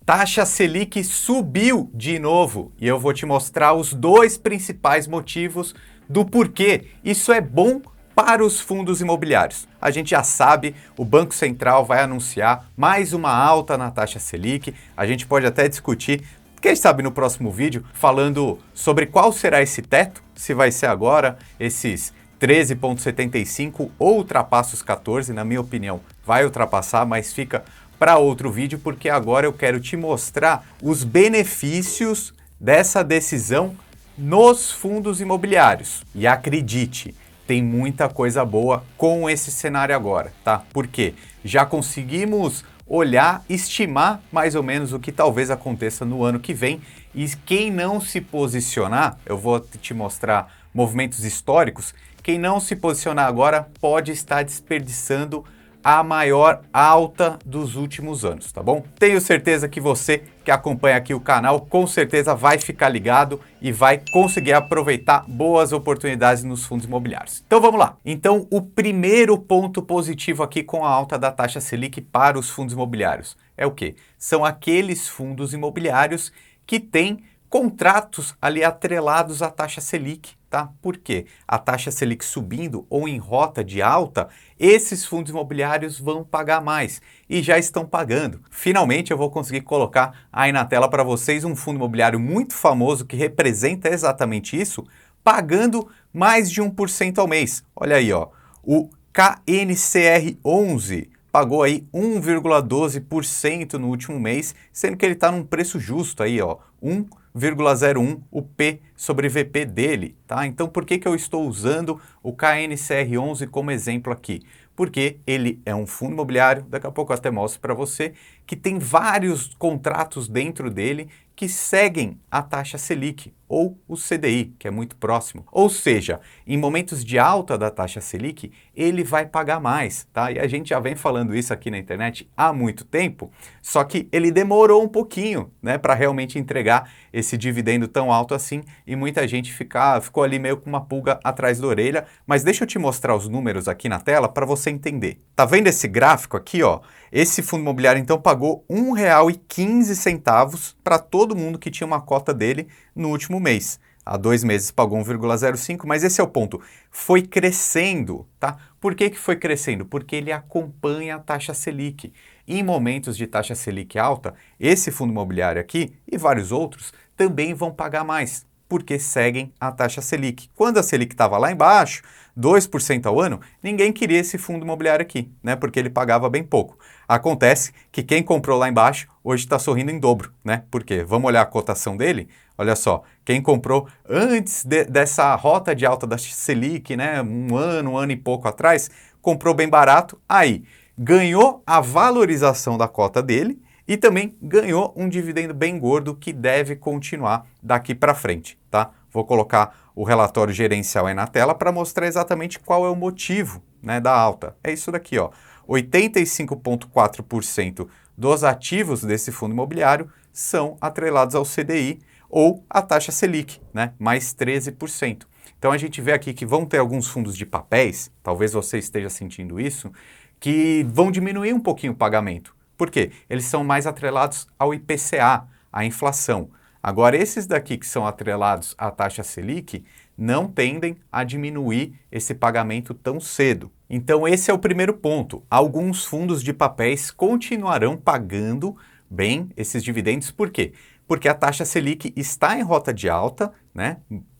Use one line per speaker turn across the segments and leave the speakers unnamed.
Taxa Selic subiu de novo e eu vou te mostrar os dois principais motivos do porquê isso é bom para os fundos imobiliários. A gente já sabe, o Banco Central vai anunciar mais uma alta na taxa Selic. A gente pode até discutir, quem sabe no próximo vídeo, falando sobre qual será esse teto, se vai ser agora esses 13,75 ou ultrapassa os 14, na minha opinião, vai ultrapassar, mas fica para outro vídeo, porque agora eu quero te mostrar os benefícios dessa decisão nos fundos imobiliários. E acredite, tem muita coisa boa com esse cenário agora, tá? Porque já conseguimos olhar, estimar mais ou menos o que talvez aconteça no ano que vem, e quem não se posicionar, eu vou te mostrar movimentos históricos, quem não se posicionar agora pode estar desperdiçando a maior alta dos últimos anos, tá bom? Tenho certeza que você que acompanha aqui o canal, com certeza vai ficar ligado e vai conseguir aproveitar boas oportunidades nos fundos imobiliários. Então vamos lá. Então o primeiro ponto positivo aqui com a alta da taxa Selic para os fundos imobiliários é o quê? São aqueles fundos imobiliários que têm contratos ali atrelados à taxa Selic, tá? Por quê? A taxa Selic subindo ou em rota de alta, esses fundos imobiliários vão pagar mais e já estão pagando. Finalmente eu vou conseguir colocar aí na tela para vocês um fundo imobiliário muito famoso que representa exatamente isso, pagando mais de 1% ao mês. Olha aí, ó, o KNCR11 pagou aí 1,12% no último mês, sendo que ele está num preço justo aí, ó, 1,01 o P sobre VP dele, tá? Então por que eu estou usando o KNCR11 como exemplo aqui? Porque ele é um fundo imobiliário, daqui a pouco eu até mostro para você, que tem vários contratos dentro dele que seguem a taxa Selic ou o CDI, que é muito próximo. Ou seja, em momentos de alta da taxa Selic, ele vai pagar mais, tá? E a gente já vem falando isso aqui na internet há muito tempo, só que ele demorou um pouquinho, né, para realmente entregar esse dividendo tão alto assim, e muita gente ficou ali meio com uma pulga atrás da orelha, mas deixa eu te mostrar os números aqui na tela para você entender. Tá vendo esse gráfico aqui, ó? Esse fundo imobiliário então pagou R$ 1,15 para todo mundo que tinha uma cota dele no último mês. Há 2 meses pagou 1,05, mas esse é o ponto. Foi crescendo, tá? Por que foi crescendo? Porque ele acompanha a taxa Selic. Em momentos de taxa Selic alta, esse fundo imobiliário aqui e vários outros também vão pagar mais, porque seguem a taxa Selic. Quando a Selic estava lá embaixo, 2% ao ano, ninguém queria esse fundo imobiliário aqui, né? Porque ele pagava bem pouco. Acontece que quem comprou lá embaixo hoje está sorrindo em dobro, né? Por quê? Vamos olhar a cotação dele? Olha só, quem comprou antes dessa rota de alta da Selic, né? Um ano e pouco atrás, comprou bem barato, aí ganhou a valorização da cota dele e também ganhou um dividendo bem gordo que deve continuar daqui para frente, tá? Vou colocar o relatório gerencial aí na tela para mostrar exatamente qual é o motivo, né, da alta. É isso daqui, ó. 85,4% dos ativos desse fundo imobiliário são atrelados ao CDI ou à taxa Selic, né, mais 13%. Então a gente vê aqui que vão ter alguns fundos de papéis, talvez você esteja sentindo isso, que vão diminuir um pouquinho o pagamento. Por quê? Eles são mais atrelados ao IPCA, à inflação. Agora, esses daqui que são atrelados à taxa Selic não tendem a diminuir esse pagamento tão cedo. Então, esse é o primeiro ponto. Alguns fundos de papéis continuarão pagando bem esses dividendos. Por quê? Porque a taxa Selic está em rota de alta, né?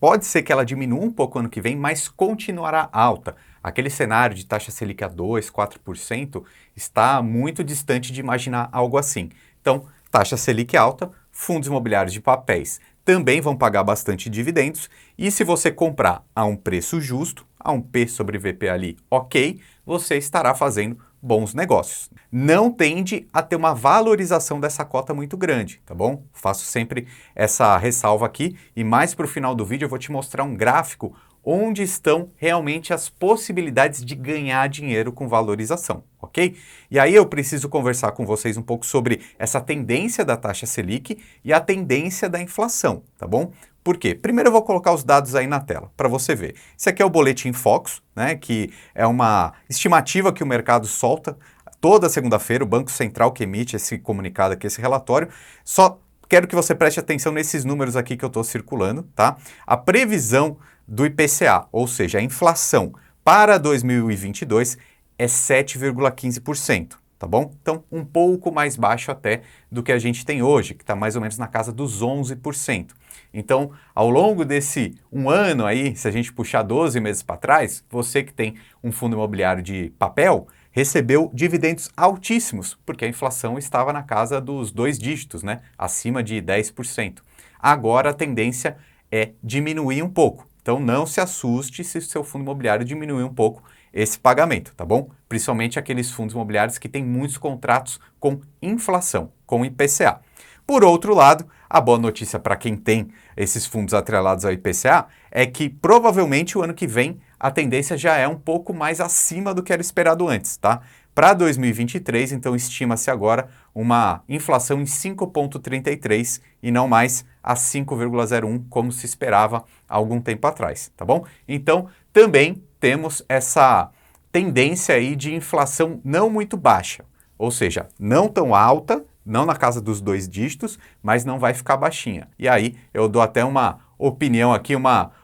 Pode ser que ela diminua um pouco ano que vem, mas continuará alta. Aquele cenário de taxa Selic a 2%, 4% está muito distante de imaginar algo assim. Então, taxa Selic alta, fundos imobiliários de papéis também vão pagar bastante dividendos e se você comprar a um preço justo, a um P sobre VP ali ok, você estará fazendo bons negócios. Não tende a ter uma valorização dessa cota muito grande, tá bom? Faço sempre essa ressalva aqui e mais para o final do vídeo eu vou te mostrar um gráfico onde estão realmente as possibilidades de ganhar dinheiro com valorização, ok? E aí eu preciso conversar com vocês um pouco sobre essa tendência da taxa Selic e a tendência da inflação, tá bom? Por quê? Primeiro eu vou colocar os dados aí na tela, para você ver. Esse aqui é o Boletim Focus, né, que é uma estimativa que o mercado solta toda segunda-feira, o Banco Central que emite esse comunicado aqui, esse relatório. Só quero que você preste atenção nesses números aqui que eu estou circulando, tá? A previsão do IPCA, ou seja, a inflação para 2022 é 7,15%, tá bom? Então, um pouco mais baixo até do que a gente tem hoje, que está mais ou menos na casa dos 11%. Então, ao longo desse um ano aí, se a gente puxar 12 meses para trás, você que tem um fundo imobiliário de papel, recebeu dividendos altíssimos, porque a inflação estava na casa dos 2 dígitos, né? Acima de 10%. Agora a tendência é diminuir um pouco. Então não se assuste se o seu fundo imobiliário diminuir um pouco esse pagamento, tá bom? Principalmente aqueles fundos imobiliários que têm muitos contratos com inflação, com IPCA. Por outro lado, a boa notícia para quem tem esses fundos atrelados ao IPCA é que provavelmente o ano que vem a tendência já é um pouco mais acima do que era esperado antes, tá? Para 2023, então, estima-se agora uma inflação em 5,33 e não mais a 5,01 como se esperava há algum tempo atrás, tá bom? Então, também temos essa tendência aí de inflação não muito baixa, ou seja, não tão alta, não na casa dos 2 dígitos, mas não vai ficar baixinha. E aí eu dou até uma opinião aqui,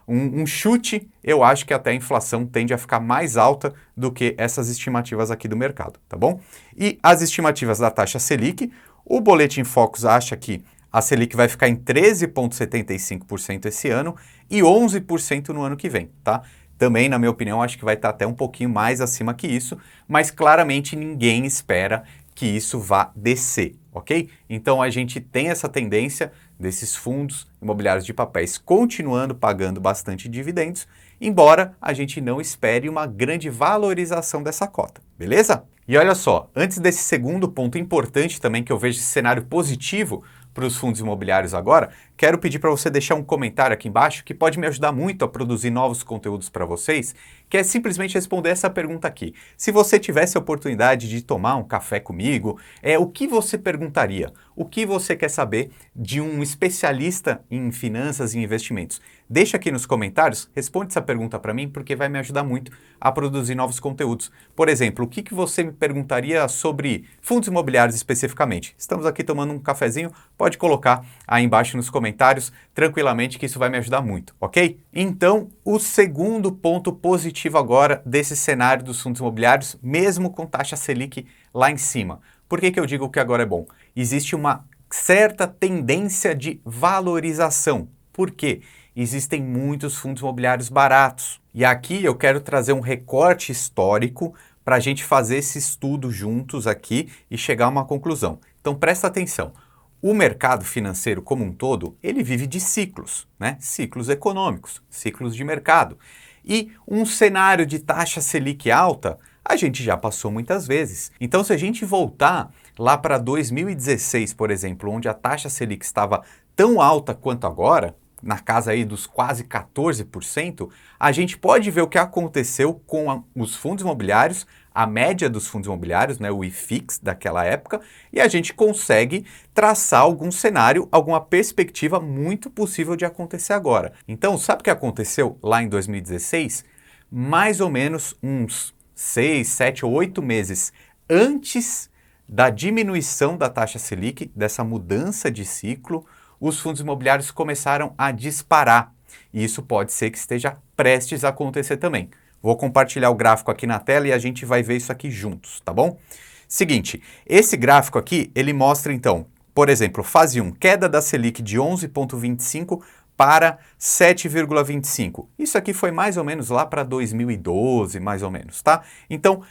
um chute, eu acho que até a inflação tende a ficar mais alta do que essas estimativas aqui do mercado, tá bom? E as estimativas da taxa Selic, o Boletim Focus acha que a Selic vai ficar em 13,75% esse ano e 11% no ano que vem, tá? Também, na minha opinião, acho que vai estar até um pouquinho mais acima que isso, mas claramente ninguém espera que isso vá descer, ok? Então a gente tem essa tendência desses fundos imobiliários de papéis continuando pagando bastante dividendos, embora a gente não espere uma grande valorização dessa cota, beleza? E olha só, antes desse segundo ponto importante também que eu vejo esse cenário positivo para os fundos imobiliários agora, quero pedir para você deixar um comentário aqui embaixo que pode me ajudar muito a produzir novos conteúdos para vocês, que é simplesmente responder essa pergunta aqui. Se você tivesse a oportunidade de tomar um café comigo, o que você perguntaria? O que você quer saber de um especialista em finanças e investimentos? Deixa aqui nos comentários, responde essa pergunta para mim, porque vai me ajudar muito a produzir novos conteúdos. Por exemplo, o que você me perguntaria sobre fundos imobiliários especificamente? Estamos aqui tomando um cafezinho, pode colocar aí embaixo nos comentários, tranquilamente, que isso vai me ajudar muito, ok? Então, o segundo ponto positivo agora desse cenário dos fundos imobiliários, mesmo com taxa Selic lá em cima. Por que eu digo que agora é bom? Existe uma certa tendência de valorização. Por quê? Existem muitos fundos imobiliários baratos. E aqui eu quero trazer um recorte histórico para a gente fazer esse estudo juntos aqui e chegar a uma conclusão. Então presta atenção. O mercado financeiro como um todo, ele vive de ciclos, né? Ciclos econômicos, ciclos de mercado. E um cenário de taxa Selic alta, a gente já passou muitas vezes. Então se a gente voltar lá para 2016, por exemplo, onde a taxa Selic estava tão alta quanto agora, na casa aí dos quase 14%, a gente pode ver o que aconteceu com os fundos imobiliários, a média dos fundos imobiliários, né, o IFIX daquela época, e a gente consegue traçar algum cenário, alguma perspectiva muito possível de acontecer agora. Então, sabe o que aconteceu lá em 2016? Mais ou menos uns 6, 7 ou 8 meses antes da diminuição da taxa Selic, dessa mudança de ciclo, os fundos imobiliários começaram a disparar. E isso pode ser que esteja prestes a acontecer também. Vou compartilhar o gráfico aqui na tela e a gente vai ver isso aqui juntos, tá bom? Seguinte, esse gráfico aqui, ele mostra então, por exemplo, fase 1, queda da Selic de 11,25 para 7,25. Isso aqui foi mais ou menos lá para 2012, mais ou menos, tá? Então,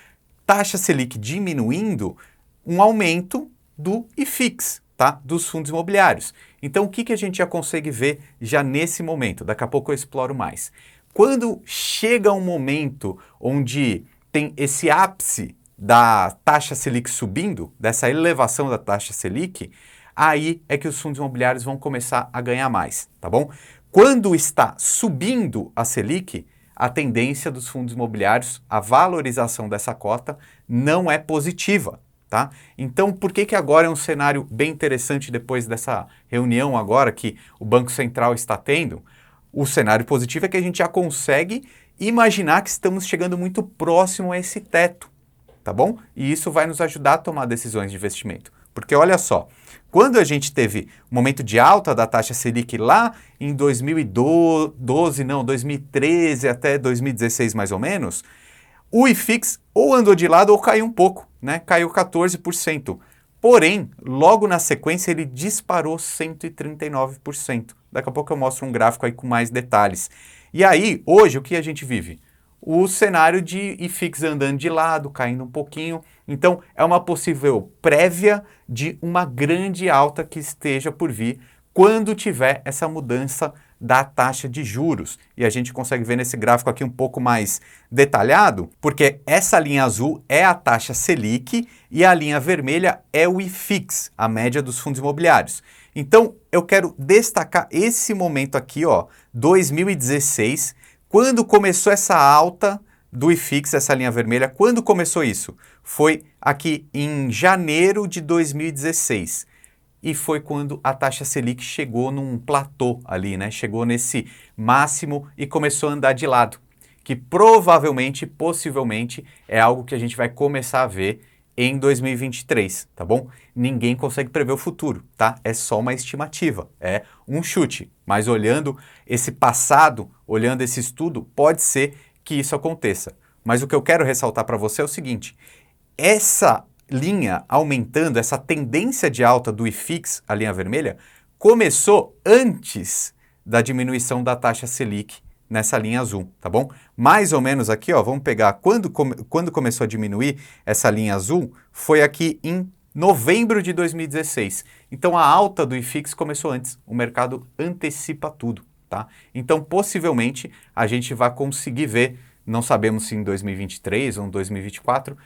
taxa Selic diminuindo, um aumento do IFIX, tá? Dos fundos imobiliários. Então, o que a gente já consegue ver já nesse momento? Daqui a pouco eu exploro mais. Quando chega um momento onde tem esse ápice da taxa Selic subindo, dessa elevação da taxa Selic, aí é que os fundos imobiliários vão começar a ganhar mais, tá bom? Quando está subindo a Selic, a tendência dos fundos imobiliários, a valorização dessa cota não é positiva. Tá? Então, por que agora é um cenário bem interessante depois dessa reunião agora que o Banco Central está tendo? O cenário positivo é que a gente já consegue imaginar que estamos chegando muito próximo a esse teto, tá bom? E isso vai nos ajudar a tomar decisões de investimento. Porque olha só, quando a gente teve um momento de alta da taxa Selic lá em 2013 até 2016 mais ou menos, o IFIX ou andou de lado ou caiu um pouco, né? Caiu 14%. Porém, logo na sequência ele disparou 139%. Daqui a pouco eu mostro um gráfico aí com mais detalhes. E aí, hoje, o que a gente vive? O cenário de IFIX andando de lado, caindo um pouquinho. Então, é uma possível prévia de uma grande alta que esteja por vir quando tiver essa mudança da taxa de juros. E a gente consegue ver nesse gráfico aqui um pouco mais detalhado, porque essa linha azul é a taxa Selic e a linha vermelha é o IFIX, a média dos fundos imobiliários. Então, eu quero destacar esse momento aqui, ó, 2016, quando começou essa alta do IFIX, essa linha vermelha, quando começou isso? Foi aqui em janeiro de 2016. E foi quando a taxa Selic chegou num platô ali, né? Chegou nesse máximo e começou a andar de lado. Que provavelmente, possivelmente, é algo que a gente vai começar a ver em 2023, tá bom? Ninguém consegue prever o futuro, tá? É só uma estimativa, é um chute. Mas olhando esse passado, olhando esse estudo, pode ser que isso aconteça. Mas o que eu quero ressaltar para você é o seguinte, essa linha aumentando, essa tendência de alta do IFIX, a linha vermelha, começou antes da diminuição da taxa Selic nessa linha azul, tá bom? Mais ou menos aqui, ó, vamos pegar quando começou a diminuir essa linha azul, foi aqui em novembro de 2016. Então a alta do IFIX começou antes, o mercado antecipa tudo, tá? Então possivelmente a gente vai conseguir ver, não sabemos se em 2023 ou em 2024,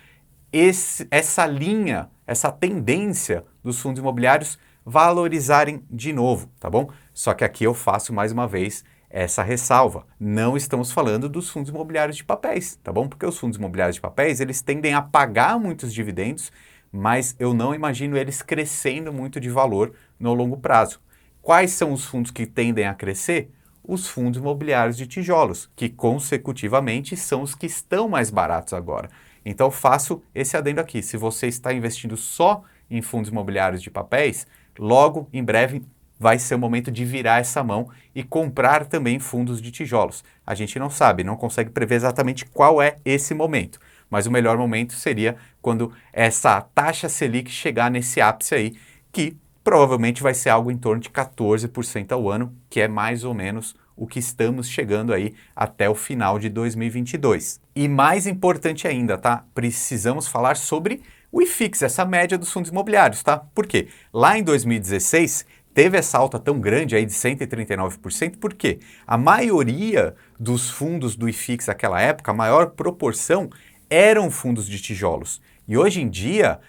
essa linha, essa tendência dos fundos imobiliários valorizarem de novo, tá bom? Só que aqui eu faço mais uma vez essa ressalva. Não estamos falando dos fundos imobiliários de papéis, tá bom? Porque os fundos imobiliários de papéis, eles tendem a pagar muitos dividendos, mas eu não imagino eles crescendo muito de valor no longo prazo. Quais são os fundos que tendem a crescer? Os fundos imobiliários de tijolos, que consecutivamente são os que estão mais baratos agora. Então faço esse adendo aqui, se você está investindo só em fundos imobiliários de papéis, logo, em breve, vai ser o momento de virar essa mão e comprar também fundos de tijolos. A gente não sabe, não consegue prever exatamente qual é esse momento, mas o melhor momento seria quando essa taxa Selic chegar nesse ápice aí, que provavelmente vai ser algo em torno de 14% ao ano, que é mais ou menos o que estamos chegando aí até o final de 2022. E mais importante ainda, tá? Precisamos falar sobre o IFIX, essa média dos fundos imobiliários, tá? Por quê? Lá em 2016, teve essa alta tão grande aí de 139%, porque a maioria dos fundos do IFIX naquela época, a maior proporção, eram fundos de tijolos. E hoje em dia,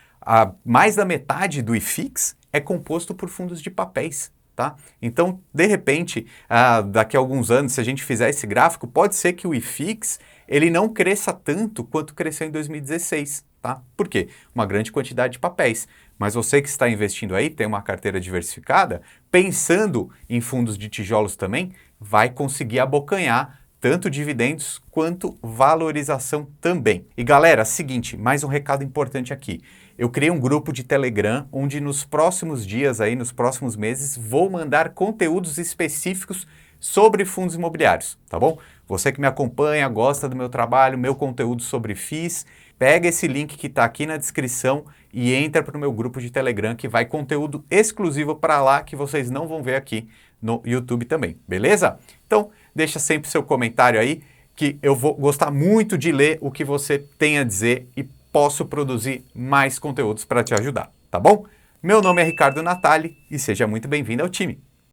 mais da metade do IFIX é composto por fundos de papéis. Tá? Então, de repente, daqui a alguns anos, se a gente fizer esse gráfico, pode ser que o IFIX ele não cresça tanto quanto cresceu em 2016. Tá? Por quê? Uma grande quantidade de papéis. Mas você que está investindo aí, tem uma carteira diversificada, pensando em fundos de tijolos também, vai conseguir abocanhar tanto dividendos quanto valorização também. E galera, seguinte, mais um recado importante aqui. Eu criei um grupo de Telegram onde nos próximos dias, aí, nos próximos meses, vou mandar conteúdos específicos sobre fundos imobiliários, tá bom? Você que me acompanha, gosta do meu trabalho, meu conteúdo sobre FIIs, pega esse link que está aqui na descrição e entra para o meu grupo de Telegram que vai conteúdo exclusivo para lá que vocês não vão ver aqui no YouTube também, beleza? Então, deixa sempre seu comentário aí que eu vou gostar muito de ler o que você tem a dizer e posso produzir mais conteúdos para te ajudar, tá bom? Meu nome é Ricardo Natali e seja muito bem-vindo ao time.